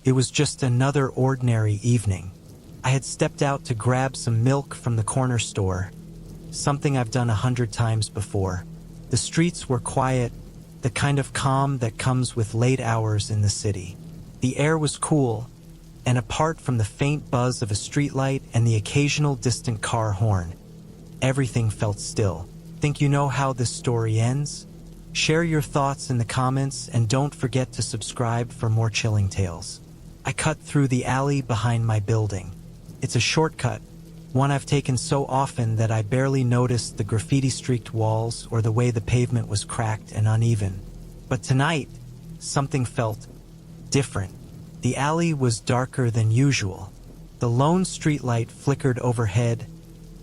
It was just another ordinary evening. I had stepped out to grab some milk from the corner store, something I've done 100 times before. The streets were quiet, the kind of calm that comes with late hours in the city. The air was cool, and apart from the faint buzz of a streetlight and the occasional distant car horn, everything felt still. Think you know how this story ends? Share your thoughts in the comments and don't forget to subscribe for more chilling tales. I cut through the alley behind my building. It's a shortcut, one I've taken so often that I barely noticed the graffiti-streaked walls or the way the pavement was cracked and uneven. But tonight, something felt different. The alley was darker than usual. The lone streetlight flickered overhead,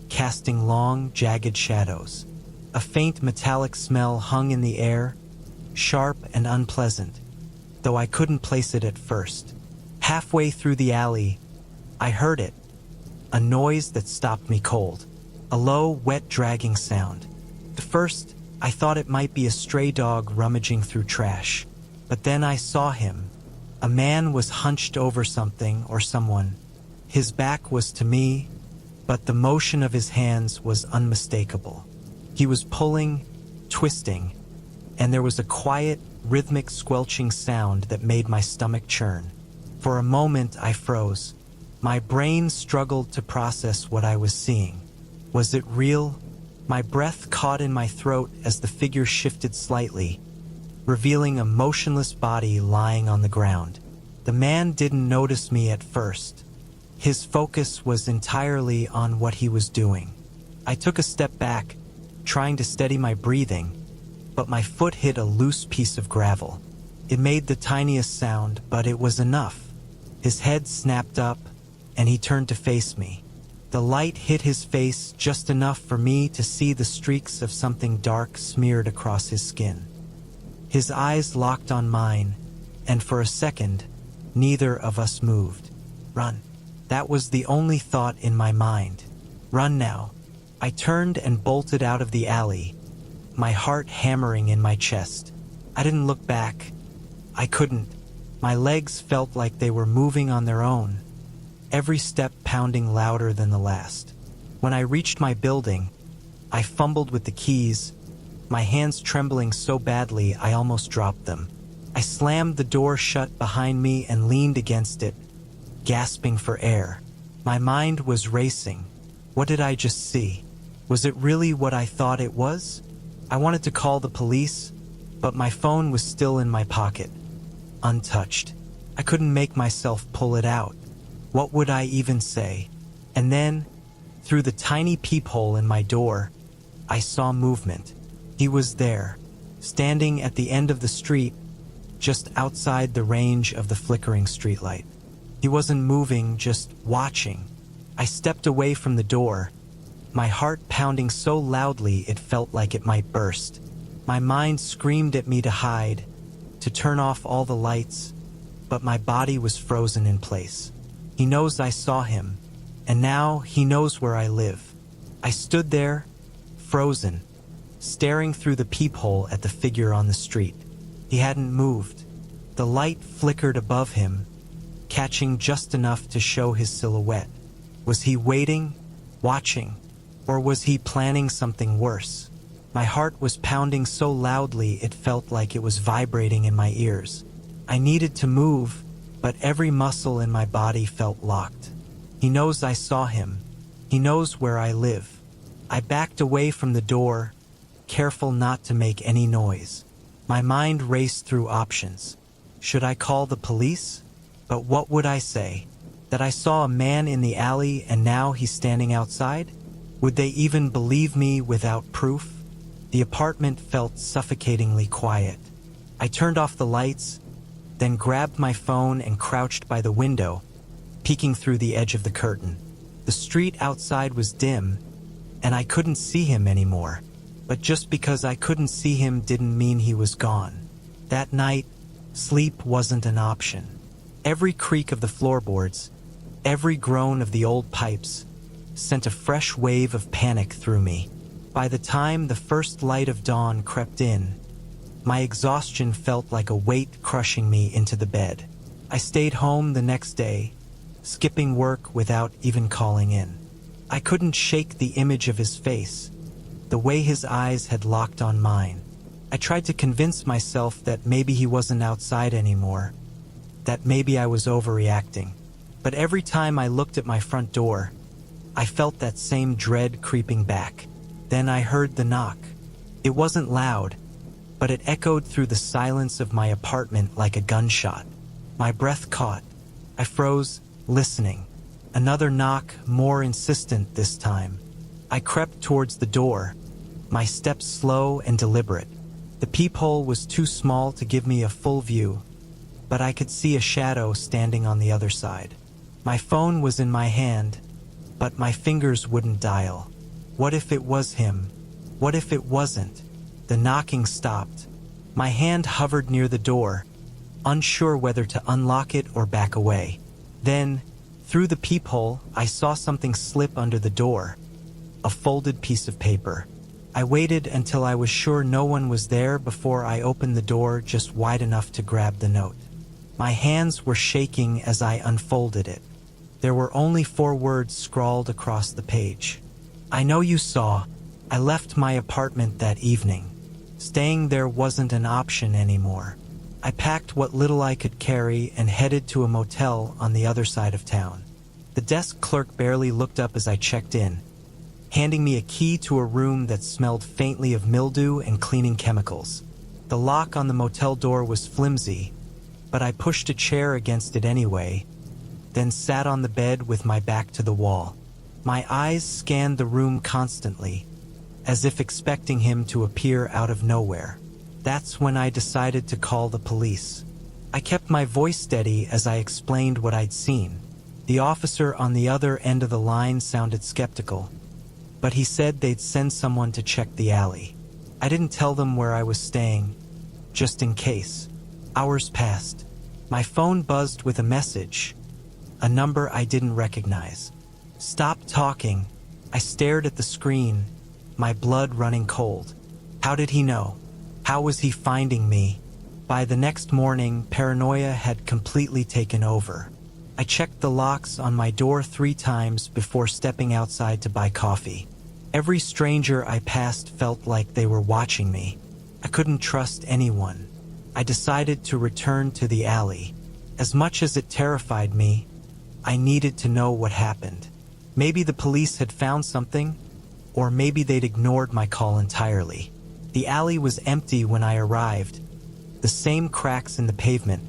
casting long, jagged shadows. A faint metallic smell hung in the air, sharp and unpleasant, though I couldn't place it at first. Halfway through the alley, I heard it, a noise that stopped me cold. A low, wet, dragging sound. At first, I thought it might be a stray dog rummaging through trash. But then I saw him. A man was hunched over something or someone. His back was to me, but the motion of his hands was unmistakable. He was pulling, twisting, and there was a quiet, rhythmic squelching sound that made my stomach churn. For a moment, I froze. My brain struggled to process what I was seeing. Was it real? My breath caught in my throat as the figure shifted slightly, revealing a motionless body lying on the ground. The man didn't notice me at first. His focus was entirely on what he was doing. I took a step back, trying to steady my breathing, but my foot hit a loose piece of gravel. It made the tiniest sound, but it was enough. His head snapped up, and he turned to face me. The light hit his face just enough for me to see the streaks of something dark smeared across his skin. His eyes locked on mine, and for a second, neither of us moved. Run. That was the only thought in my mind. Run now. I turned and bolted out of the alley, my heart hammering in my chest. I didn't look back. I couldn't. My legs felt like they were moving on their own, every step pounding louder than the last. When I reached my building, I fumbled with the keys, my hands trembling so badly I almost dropped them. I slammed the door shut behind me and leaned against it, gasping for air. My mind was racing. What did I just see? Was it really what I thought it was? I wanted to call the police, but my phone was still in my pocket, untouched. I couldn't make myself pull it out. What would I even say? And then, through the tiny peephole in my door, I saw movement. He was there, standing at the end of the street, just outside the range of the flickering streetlight. He wasn't moving, just watching. I stepped away from the door, my heart pounding so loudly it felt like it might burst. My mind screamed at me to hide, to turn off all the lights, but my body was frozen in place. He knows I saw him, and now he knows where I live. I stood there, frozen, staring through the peephole at the figure on the street. He hadn't moved. The light flickered above him, catching just enough to show his silhouette. Was he waiting, watching, or was he planning something worse? My heart was pounding so loudly it felt like it was vibrating in my ears. I needed to move, but every muscle in my body felt locked. He knows I saw him. He knows where I live. I backed away from the door, careful not to make any noise. My mind raced through options. Should I call the police? But what would I say? That I saw a man in the alley and now he's standing outside? Would they even believe me without proof? The apartment felt suffocatingly quiet. I turned off the lights, then grabbed my phone and crouched by the window, peeking through the edge of the curtain. The street outside was dim, and I couldn't see him anymore. But just because I couldn't see him didn't mean he was gone. That night, sleep wasn't an option. Every creak of the floorboards, every groan of the old pipes, sent a fresh wave of panic through me. By the time the first light of dawn crept in, my exhaustion felt like a weight crushing me into the bed. I stayed home the next day, skipping work without even calling in. I couldn't shake the image of his face, the way his eyes had locked on mine. I tried to convince myself that maybe he wasn't outside anymore, that maybe I was overreacting. But every time I looked at my front door, I felt that same dread creeping back. Then I heard the knock. It wasn't loud, but it echoed through the silence of my apartment like a gunshot. My breath caught. I froze, listening. Another knock, more insistent this time. I crept towards the door, my steps slow and deliberate. The peephole was too small to give me a full view, but I could see a shadow standing on the other side. My phone was in my hand, but my fingers wouldn't dial. What if it was him? What if it wasn't? The knocking stopped. My hand hovered near the door, unsure whether to unlock it or back away. Then, through the peephole, I saw something slip under the door. A folded piece of paper. I waited until I was sure no one was there before I opened the door just wide enough to grab the note. My hands were shaking as I unfolded it. There were only 4 words scrawled across the page. I know you saw. I left my apartment that evening. Staying there wasn't an option anymore. I packed what little I could carry and headed to a motel on the other side of town. The desk clerk barely looked up as I checked in, handing me a key to a room that smelled faintly of mildew and cleaning chemicals. The lock on the motel door was flimsy, but I pushed a chair against it anyway, then sat on the bed with my back to the wall. My eyes scanned the room constantly, as if expecting him to appear out of nowhere. That's when I decided to call the police. I kept my voice steady as I explained what I'd seen. The officer on the other end of the line sounded skeptical, but he said they'd send someone to check the alley. I didn't tell them where I was staying, just in case. Hours passed. My phone buzzed with a message, a number I didn't recognize. Stop talking. I stared at the screen, my blood running cold. How did he know? How was he finding me? By the next morning, paranoia had completely taken over. I checked the locks on my door 3 times before stepping outside to buy coffee. Every stranger I passed felt like they were watching me. I couldn't trust anyone. I decided to return to the alley. As much as it terrified me, I needed to know what happened. Maybe the police had found something, or maybe they'd ignored my call entirely. The alley was empty when I arrived. The same cracks in the pavement,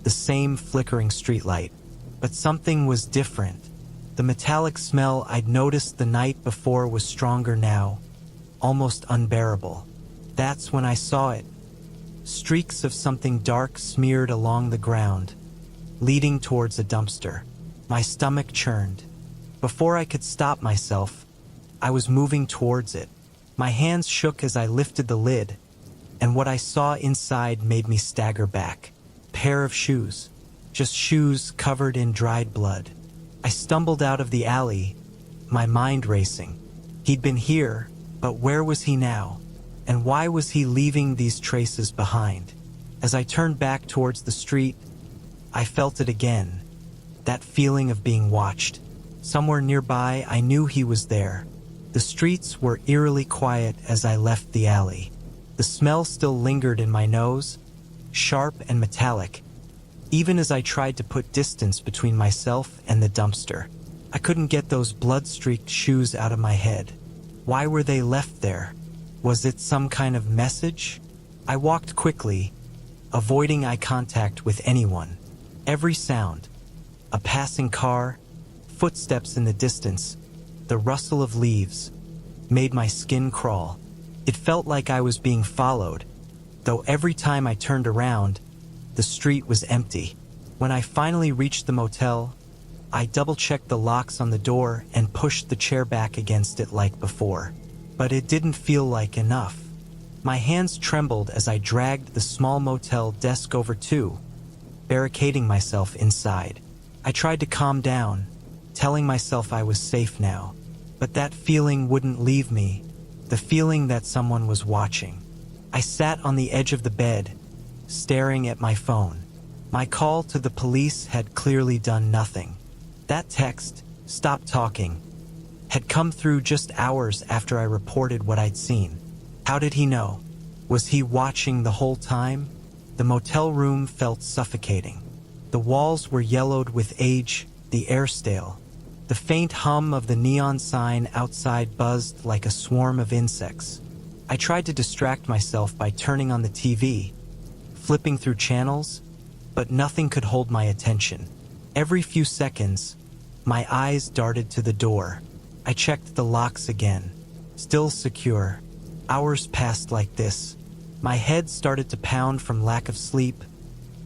the same flickering streetlight. But something was different. The metallic smell I'd noticed the night before was stronger now, almost unbearable. That's when I saw it. Streaks of something dark smeared along the ground, leading towards a dumpster. My stomach churned. Before I could stop myself, I was moving towards it. My hands shook as I lifted the lid, and what I saw inside made me stagger back. A pair of shoes. Just shoes covered in dried blood. I stumbled out of the alley, my mind racing. He'd been here, but where was he now? And why was he leaving these traces behind? As I turned back towards the street, I felt it again. That feeling of being watched. Somewhere nearby, I knew he was there. The streets were eerily quiet as I left the alley. The smell still lingered in my nose, sharp and metallic, even as I tried to put distance between myself and the dumpster. I couldn't get those blood-streaked shoes out of my head. Why were they left there? Was it some kind of message? I walked quickly, avoiding eye contact with anyone. Every sound, a passing car, footsteps in the distance, the rustle of leaves, made my skin crawl. It felt like I was being followed, though every time I turned around, the street was empty. When I finally reached the motel, I double-checked the locks on the door and pushed the chair back against it like before. But it didn't feel like enough. My hands trembled as I dragged the small motel desk over too, barricading myself inside. I tried to calm down, telling myself I was safe now. But that feeling wouldn't leave me, the feeling that someone was watching. I sat on the edge of the bed, staring at my phone. My call to the police had clearly done nothing. That text, "Stop talking," had come through just hours after I reported what I'd seen. How did he know? Was he watching the whole time? The motel room felt suffocating. The walls were yellowed with age, the air stale. The faint hum of the neon sign outside buzzed like a swarm of insects. I tried to distract myself by turning on the TV, flipping through channels, but nothing could hold my attention. Every few seconds, my eyes darted to the door. I checked the locks again. Still secure. Hours passed like this. My head started to pound from lack of sleep,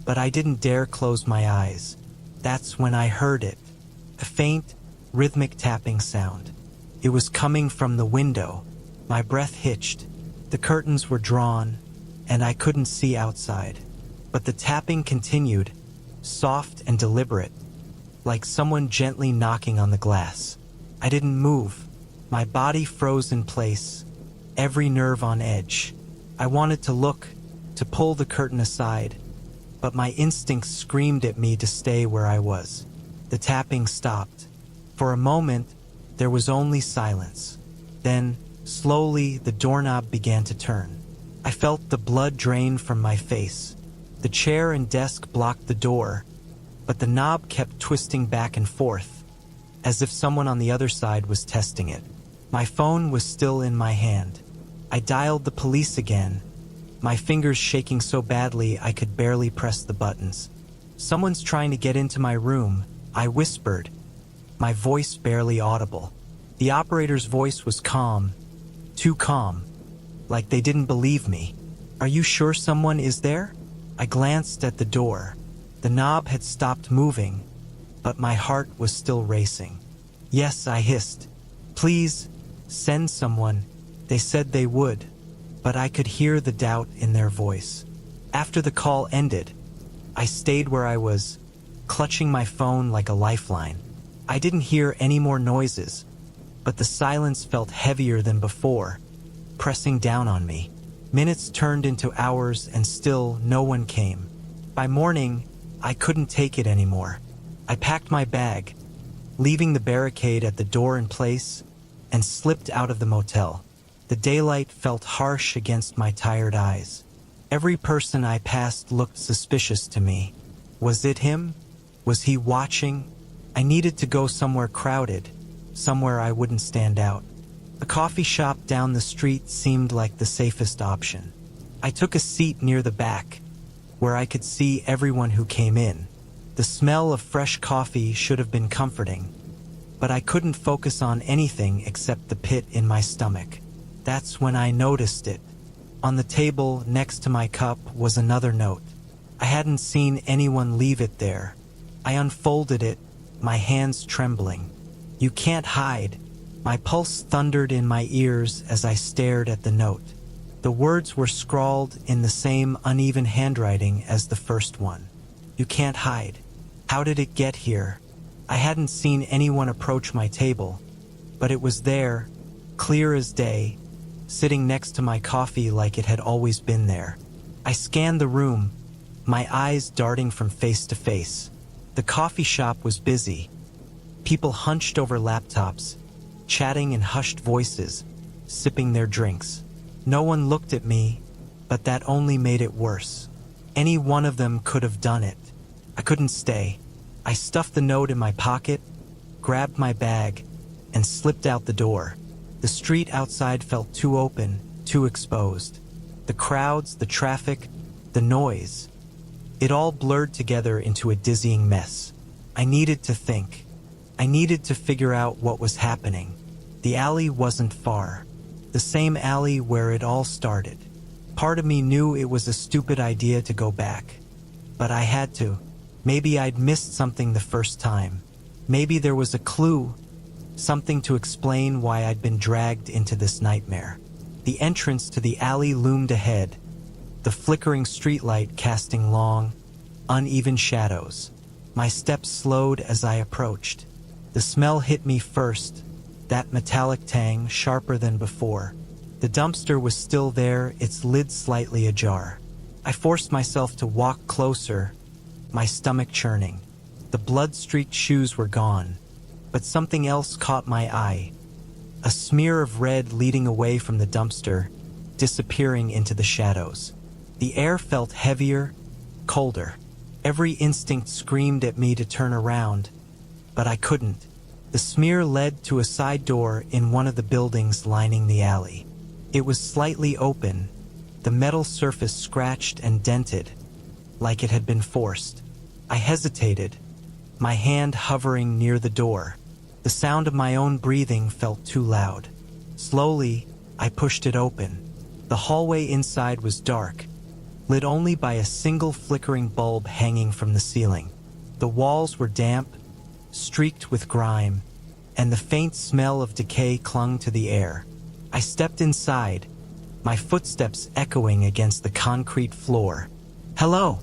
but I didn't dare close my eyes. That's when I heard it. A faint, rhythmic tapping sound. It was coming from the window. My breath hitched. The curtains were drawn, and I couldn't see outside. But the tapping continued, soft and deliberate, like someone gently knocking on the glass. I didn't move. My body froze in place, every nerve on edge. I wanted to look, to pull the curtain aside, but my instincts screamed at me to stay where I was. The tapping stopped. For a moment, there was only silence. Then, slowly, the doorknob began to turn. I felt the blood drain from my face. The chair and desk blocked the door, but the knob kept twisting back and forth, as if someone on the other side was testing it. My phone was still in my hand. I dialed the police again, my fingers shaking so badly I could barely press the buttons. "Someone's trying to get into my room," I whispered, my voice barely audible. The operator's voice was calm, too calm, like they didn't believe me. "Are you sure someone is there?" I glanced at the door. The knob had stopped moving, but my heart was still racing. "Yes," I hissed. "Please, send someone." They said they would, but I could hear the doubt in their voice. After the call ended, I stayed where I was, clutching my phone like a lifeline. I didn't hear any more noises, but the silence felt heavier than before, pressing down on me. Minutes turned into hours and still no one came. By morning, I couldn't take it anymore. I packed my bag, leaving the barricade at the door in place, and slipped out of the motel. The daylight felt harsh against my tired eyes. Every person I passed looked suspicious to me. Was it him? Was he watching? I needed to go somewhere crowded, somewhere I wouldn't stand out. A coffee shop down the street seemed like the safest option. I took a seat near the back, where I could see everyone who came in. The smell of fresh coffee should have been comforting, but I couldn't focus on anything except the pit in my stomach. That's when I noticed it. On the table next to my cup was another note. I hadn't seen anyone leave it there. I unfolded it, my hands trembling. "You can't hide." My pulse thundered in my ears as I stared at the note. The words were scrawled in the same uneven handwriting as the first one. "You can't hide." How did it get here? I hadn't seen anyone approach my table, but it was there, clear as day, sitting next to my coffee like it had always been there. I scanned the room, my eyes darting from face to face. The coffee shop was busy. People hunched over laptops, chatting in hushed voices, sipping their drinks. No one looked at me, but that only made it worse. Any one of them could have done it. I couldn't stay. I stuffed the note in my pocket, grabbed my bag, and slipped out the door. The street outside felt too open, too exposed. The crowds, the traffic, the noise. It all blurred together into a dizzying mess. I needed to think. I needed to figure out what was happening. The alley wasn't far. The same alley where it all started. Part of me knew it was a stupid idea to go back. But I had to. Maybe I'd missed something the first time. Maybe there was a clue, something to explain why I'd been dragged into this nightmare. The entrance to the alley loomed ahead, the flickering streetlight casting long, uneven shadows. My steps slowed as I approached. The smell hit me first, that metallic tang sharper than before. The dumpster was still there, its lid slightly ajar. I forced myself to walk closer, my stomach churning. The blood-streaked shoes were gone, but something else caught my eye. A smear of red leading away from the dumpster, disappearing into the shadows. The air felt heavier, colder. Every instinct screamed at me to turn around, but I couldn't. The smear led to a side door in one of the buildings lining the alley. It was slightly open, the metal surface scratched and dented, like it had been forced. I hesitated, my hand hovering near the door. The sound of my own breathing felt too loud. Slowly, I pushed it open. The hallway inside was dark, lit only by a single flickering bulb hanging from the ceiling. The walls were damp, streaked with grime, and the faint smell of decay clung to the air. I stepped inside, my footsteps echoing against the concrete floor. "Hello!"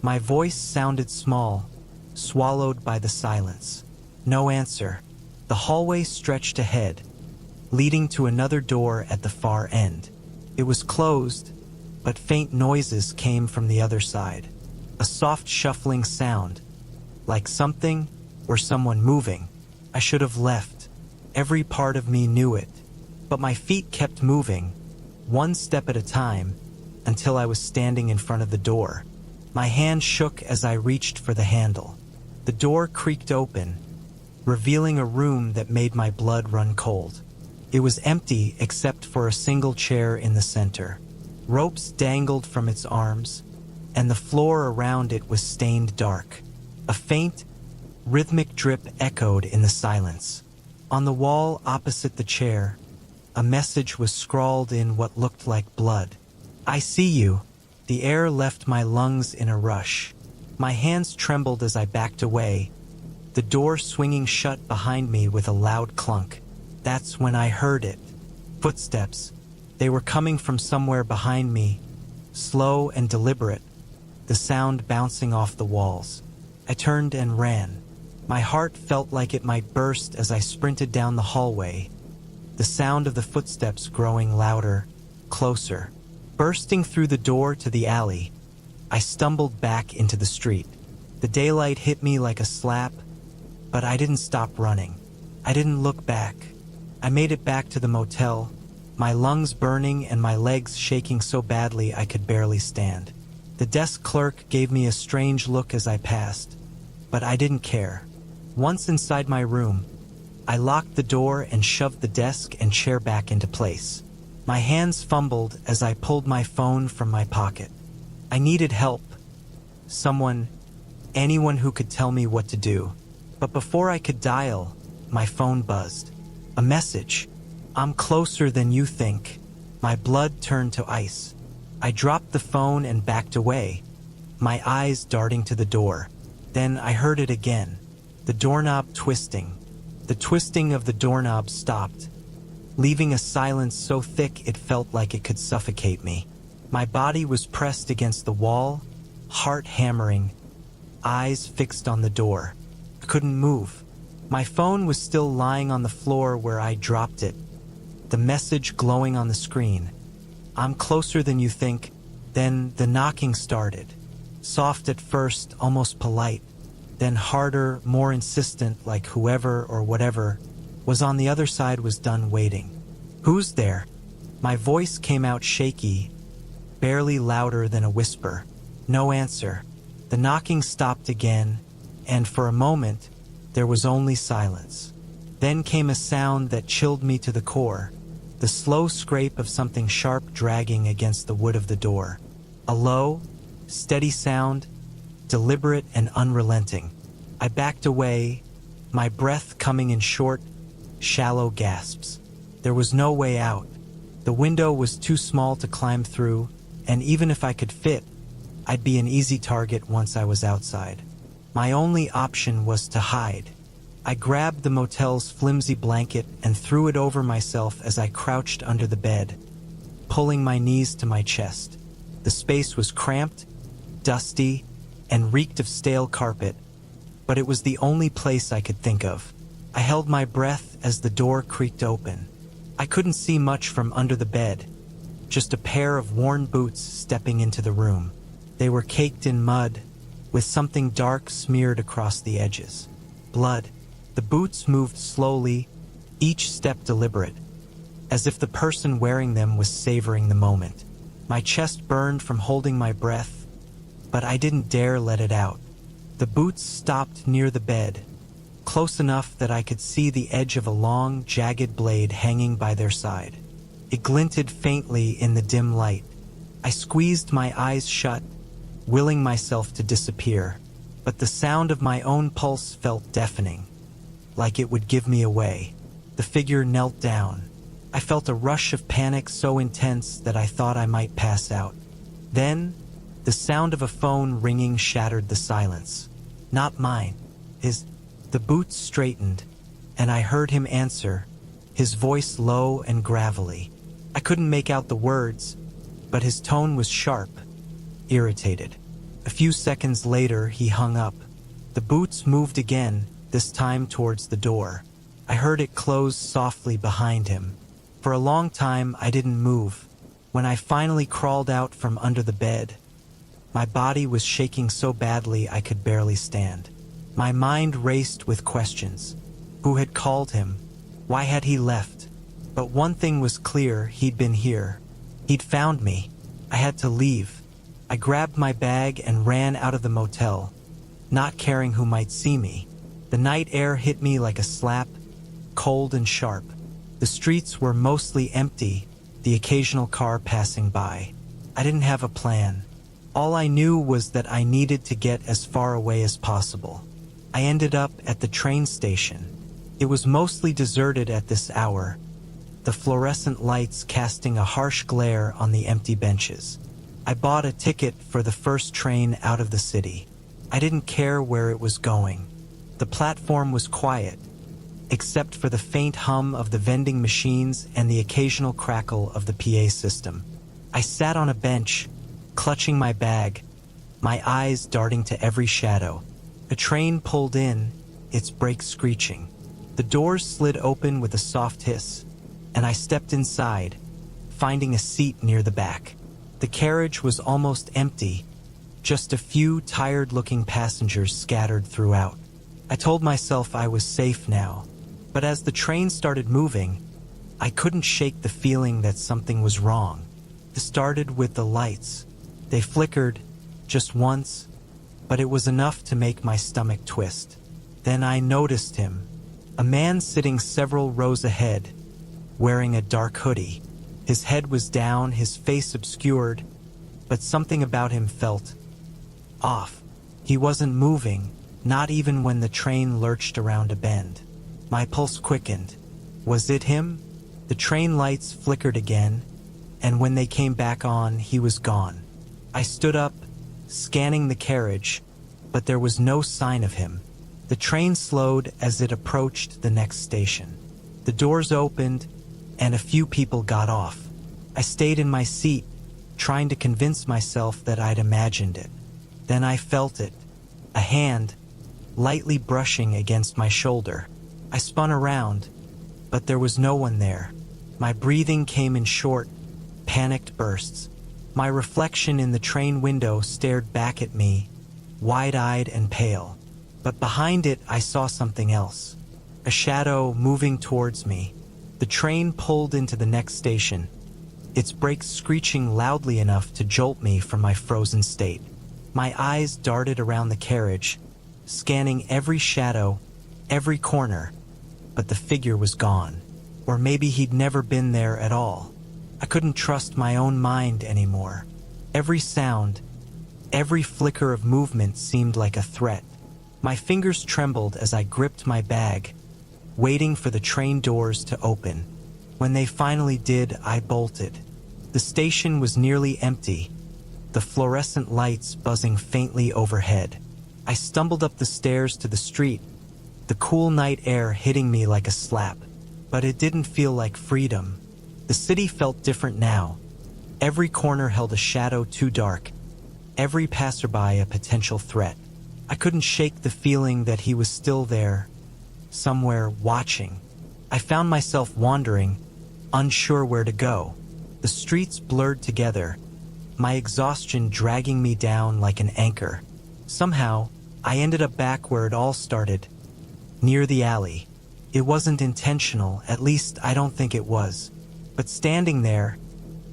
My voice sounded small, swallowed by the silence. No answer. The hallway stretched ahead, leading to another door at the far end. It was closed, but faint noises came from the other side. A soft shuffling sound, like something or someone moving. I should have left. Every part of me knew it. But my feet kept moving, one step at a time, until I was standing in front of the door. My hand shook as I reached for the handle. The door creaked open, revealing a room that made my blood run cold. It was empty except for a single chair in the center. Ropes dangled from its arms, and the floor around it was stained dark. A faint, rhythmic drip echoed in the silence. On the wall opposite the chair, a message was scrawled in what looked like blood. "I see you." The air left my lungs in a rush. My hands trembled as I backed away, the door swinging shut behind me with a loud clunk. That's when I heard it. Footsteps. They were coming from somewhere behind me, slow and deliberate, the sound bouncing off the walls. I turned and ran. My heart felt like it might burst as I sprinted down the hallway, the sound of the footsteps growing louder, closer. Bursting through the door to the alley, I stumbled back into the street. The daylight hit me like a slap, but I didn't stop running. I didn't look back. I made it back to the motel, my lungs burning and my legs shaking so badly I could barely stand. The desk clerk gave me a strange look as I passed, but I didn't care. Once inside my room, I locked the door and shoved the desk and chair back into place. My hands fumbled as I pulled my phone from my pocket. I needed help. Anyone who could tell me what to do. But before I could dial, my phone buzzed. A message. "I'm closer than you think." My blood turned to ice. I dropped the phone and backed away, my eyes darting to the door. Then I heard it again. The doorknob twisting. The twisting of the doorknob stopped, leaving a silence so thick it felt like it could suffocate me. My body was pressed against the wall, heart hammering, eyes fixed on the door. I couldn't move. My phone was still lying on the floor where I dropped it, the message glowing on the screen. "I'm closer than you think." Then the knocking started. Soft at first, almost polite, then harder, more insistent, like whoever or whatever was on the other side was done waiting. "Who's there?" My voice came out shaky, barely louder than a whisper. No answer. The knocking stopped again, and for a moment, there was only silence. Then came a sound that chilled me to the core, the slow scrape of something sharp dragging against the wood of the door. A low, steady sound, deliberate and unrelenting. I backed away, my breath coming in short, shallow gasps. There was no way out. The window was too small to climb through, and even if I could fit, I'd be an easy target once I was outside. My only option was to hide. I grabbed the motel's flimsy blanket and threw it over myself as I crouched under the bed, pulling my knees to my chest. The space was cramped, dusty, and reeked of stale carpet, but it was the only place I could think of. I held my breath as the door creaked open. I couldn't see much from under the bed, just a pair of worn boots stepping into the room. They were caked in mud, with something dark smeared across the edges. Blood. The boots moved slowly, each step deliberate, as if the person wearing them was savoring the moment. My chest burned from holding my breath, but I didn't dare let it out. The boots stopped near the bed, close enough that I could see the edge of a long, jagged blade hanging by their side. It glinted faintly in the dim light. I squeezed my eyes shut, willing myself to disappear, but the sound of my own pulse felt deafening, like it would give me away. The figure knelt down. I felt a rush of panic so intense that I thought I might pass out. Then, the sound of a phone ringing shattered the silence. Not mine. His. The boots straightened, and I heard him answer, his voice low and gravelly. I couldn't make out the words, but his tone was sharp, irritated. A few seconds later, he hung up. The boots moved again, this time towards the door. I heard it close softly behind him. For a long time, I didn't move. When I finally crawled out from under the bed, my body was shaking so badly I could barely stand. My mind raced with questions. Who had called him? Why had he left? But one thing was clear, he'd been here. He'd found me. I had to leave. I grabbed my bag and ran out of the motel, not caring who might see me. The night air hit me like a slap, cold and sharp. The streets were mostly empty, the occasional car passing by. I didn't have a plan. All I knew was that I needed to get as far away as possible. I ended up at the train station. It was mostly deserted at this hour, the fluorescent lights casting a harsh glare on the empty benches. I bought a ticket for the first train out of the city. I didn't care where it was going. The platform was quiet, except for the faint hum of the vending machines and the occasional crackle of the PA system. I sat on a bench, clutching my bag, my eyes darting to every shadow. A train pulled in, its brakes screeching. The doors slid open with a soft hiss, and I stepped inside, finding a seat near the back. The carriage was almost empty, just a few tired-looking passengers scattered throughout. I told myself I was safe now, but as the train started moving, I couldn't shake the feeling that something was wrong. It started with the lights. They flickered, just once, but it was enough to make my stomach twist. Then I noticed him, a man sitting several rows ahead, wearing a dark hoodie. His head was down, his face obscured, but something about him felt off. He wasn't moving, not even when the train lurched around a bend. My pulse quickened. Was it him? The train lights flickered again, and when they came back on, he was gone. I stood up, scanning the carriage, but there was no sign of him. The train slowed as it approached the next station. The doors opened, and a few people got off. I stayed in my seat, trying to convince myself that I'd imagined it. Then I felt it, a hand, lightly brushing against my shoulder. I spun around, but there was no one there. My breathing came in short, panicked bursts. My reflection in the train window stared back at me, wide-eyed and pale. But behind it, I saw something else. A shadow moving towards me. The train pulled into the next station, its brakes screeching loudly enough to jolt me from my frozen state. My eyes darted around the carriage, scanning every shadow, every corner, but the figure was gone. Or maybe he'd never been there at all. I couldn't trust my own mind anymore. Every sound, every flicker of movement seemed like a threat. My fingers trembled as I gripped my bag, waiting for the train doors to open. When they finally did, I bolted. The station was nearly empty, the fluorescent lights buzzing faintly overhead. I stumbled up the stairs to the street, the cool night air hitting me like a slap. But it didn't feel like freedom. The city felt different now. Every corner held a shadow too dark, every passerby a potential threat. I couldn't shake the feeling that he was still there, somewhere watching. I found myself wandering, unsure where to go. The streets blurred together, my exhaustion dragging me down like an anchor. Somehow, I ended up back where it all started, near the alley. It wasn't intentional, at least I don't think it was. But standing there,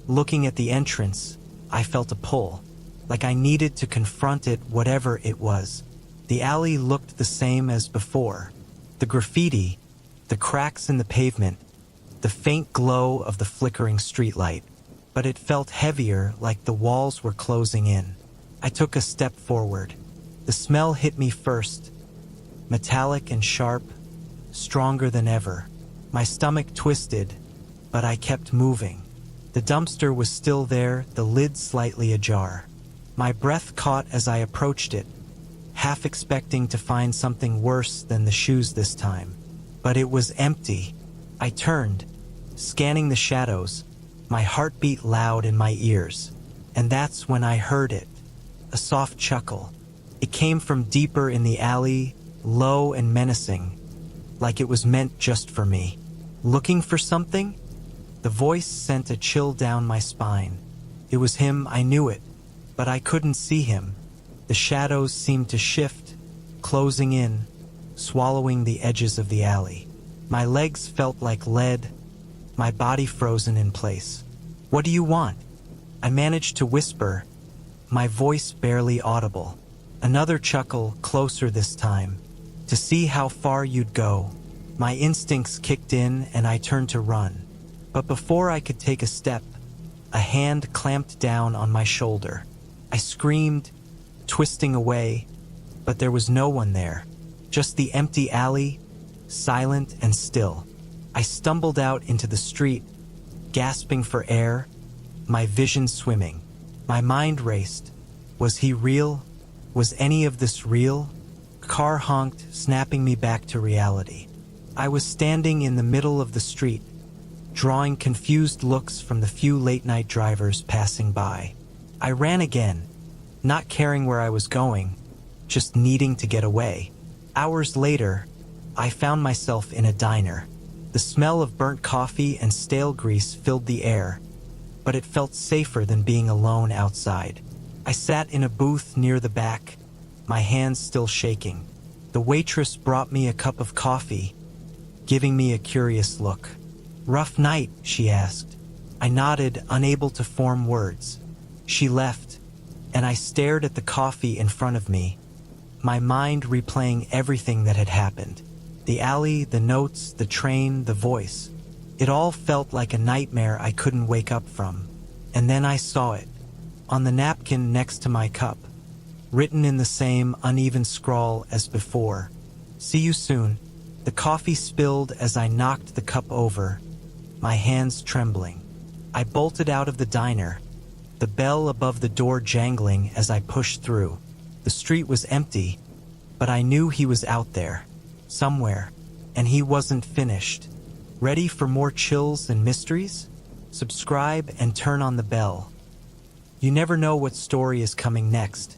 looking at the entrance, I felt a pull, like I needed to confront it, whatever it was. The alley looked the same as before. The graffiti, the cracks in the pavement, the faint glow of the flickering streetlight. But it felt heavier, like the walls were closing in. I took a step forward. The smell hit me first, metallic and sharp, stronger than ever. My stomach twisted, but I kept moving. The dumpster was still there, the lid slightly ajar. My breath caught as I approached it, half expecting to find something worse than the shoes this time. But it was empty. I turned, scanning the shadows, my heartbeat loud in my ears. And that's when I heard it. A soft chuckle. It came from deeper in the alley, low and menacing, like it was meant just for me. Looking for something? The voice sent a chill down my spine. It was him, I knew it, but I couldn't see him. The shadows seemed to shift, closing in, swallowing the edges of the alley. My legs felt like lead, my body frozen in place. "What do you want?" I managed to whisper, my voice barely audible. Another chuckle, closer this time. "To see how far you'd go." My instincts kicked in and I turned to run. But before I could take a step, a hand clamped down on my shoulder. I screamed, twisting away, but there was no one there. Just the empty alley, silent and still. I stumbled out into the street, gasping for air, my vision swimming. My mind raced. Was he real? Was any of this real? A car honked, snapping me back to reality. I was standing in the middle of the street, drawing confused looks from the few late-night drivers passing by. I ran again, not caring where I was going, just needing to get away. Hours later, I found myself in a diner. The smell of burnt coffee and stale grease filled the air, but it felt safer than being alone outside. I sat in a booth near the back, my hands still shaking. The waitress brought me a cup of coffee, giving me a curious look. "Rough night?" she asked. I nodded, unable to form words. She left, and I stared at the coffee in front of me, my mind replaying everything that had happened. The alley, the notes, the train, the voice. It all felt like a nightmare I couldn't wake up from. And then I saw it, on the napkin next to my cup, written in the same uneven scrawl as before. "See you soon." The coffee spilled as I knocked the cup over, my hands trembling. I bolted out of the diner, the bell above the door jangling as I pushed through. The street was empty, but I knew he was out there, somewhere, and he wasn't finished. Ready for more chills and mysteries? Subscribe and turn on the bell. You never know what story is coming next.